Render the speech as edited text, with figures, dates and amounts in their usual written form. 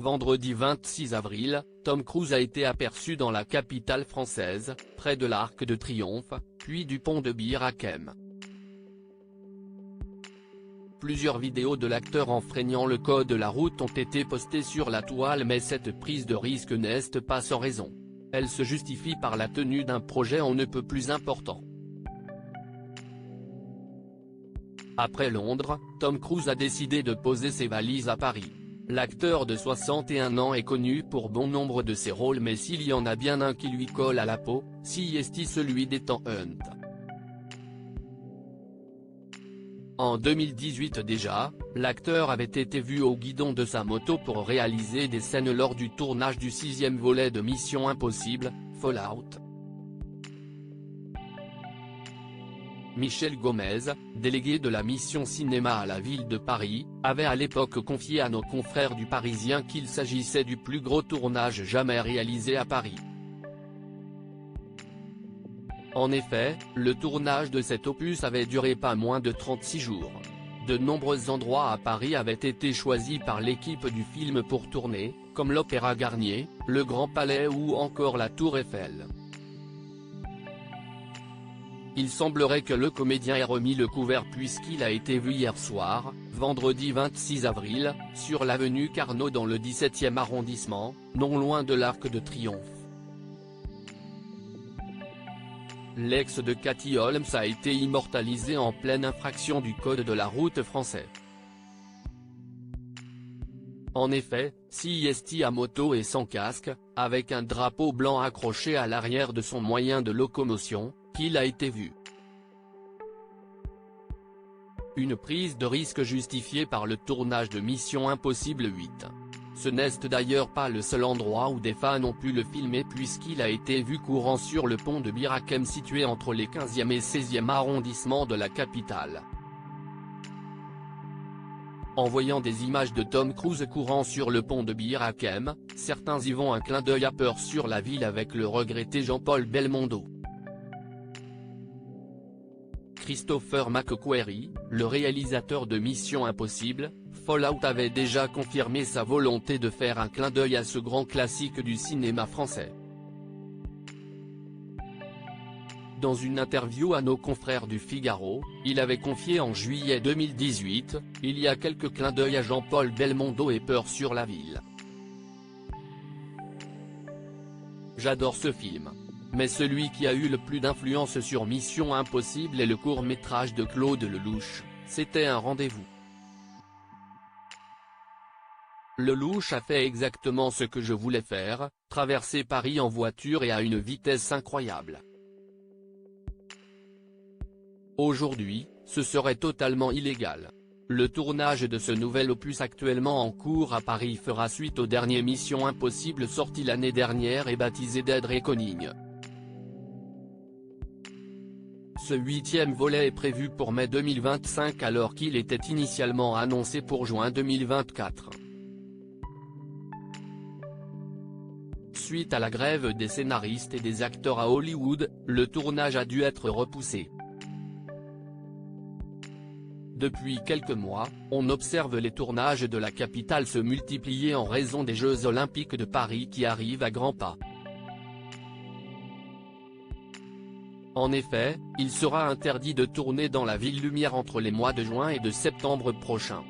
Vendredi 26 avril, Tom Cruise a été aperçu dans la capitale française, près de l'Arc de Triomphe, puis du pont de Bir Hakeim. Plusieurs vidéos de l'acteur enfreignant le code de la route ont été postées sur la toile, mais cette prise de risque n'est pas sans raison. Elle se justifie par la tenue d'un projet on ne peut plus important. Après Londres, Tom Cruise a décidé de poser ses valises à Paris. L'acteur de 61 ans est connu pour bon nombre de ses rôles, mais s'il y en a bien un qui lui colle à la peau, c'est celui d'Ethan Hunt. En 2018 déjà, l'acteur avait été vu au guidon de sa moto pour réaliser des scènes lors du tournage du 6e volet de Mission Impossible, Fallout. Michel Gomez, délégué de la mission cinéma à la ville de Paris, avait à l'époque confié à nos confrères du Parisien qu'il s'agissait du plus gros tournage jamais réalisé à Paris. En effet, le tournage de cet opus avait duré pas moins de 36 jours. De nombreux endroits à Paris avaient été choisis par l'équipe du film pour tourner, comme l'Opéra Garnier, le Grand Palais ou encore la Tour Eiffel. Il semblerait que le comédien ait remis le couvert puisqu'il a été vu hier soir, vendredi 26 avril, sur l'avenue Carnot dans le 17e arrondissement, non loin de l'Arc de Triomphe. L'ex de Katie Holmes a été immortalisé en pleine infraction du code de la route français. En effet, CST à moto et sans casque, avec un drapeau blanc accroché à l'arrière de son moyen de locomotion, qu'il a été vu. Une prise de risque justifiée par le tournage de Mission Impossible 8. Ce n'est d'ailleurs pas le seul endroit où des fans ont pu le filmer puisqu'il a été vu courant sur le pont de Bir Hakeim situé entre les 15e et 16e arrondissements de la capitale. En voyant des images de Tom Cruise courant sur le pont de Bir Hakeim, certains y vont un clin d'œil à Peur sur la ville avec le regretté Jean-Paul Belmondo. Christopher McQuarrie, le réalisateur de Mission Impossible, Fallout avait déjà confirmé sa volonté de faire un clin d'œil à ce grand classique du cinéma français. Dans une interview à nos confrères du Figaro, il avait confié en juillet 2018, « Il y a quelques clins d'œil à Jean-Paul Belmondo et Peur sur la ville. J'adore ce film. Mais celui qui a eu le plus d'influence sur Mission Impossible est le court-métrage de Claude Lelouch, C'était un rendez-vous. Lelouch a fait exactement ce que je voulais faire, traverser Paris en voiture et à une vitesse incroyable. Aujourd'hui, ce serait totalement illégal. Le tournage de ce nouvel opus actuellement en cours à Paris fera suite au dernier Mission Impossible sorti l'année dernière et baptisé Dead Reckoning. Ce 8e volet est prévu pour mai 2025 alors qu'il était initialement annoncé pour juin 2024. Suite à la grève des scénaristes et des acteurs à Hollywood, le tournage a dû être repoussé. Depuis quelques mois, on observe les tournages de la capitale se multiplier en raison des Jeux Olympiques de Paris qui arrivent à grands pas. En effet, il sera interdit de tourner dans la ville lumière entre les mois de juin et de septembre prochains.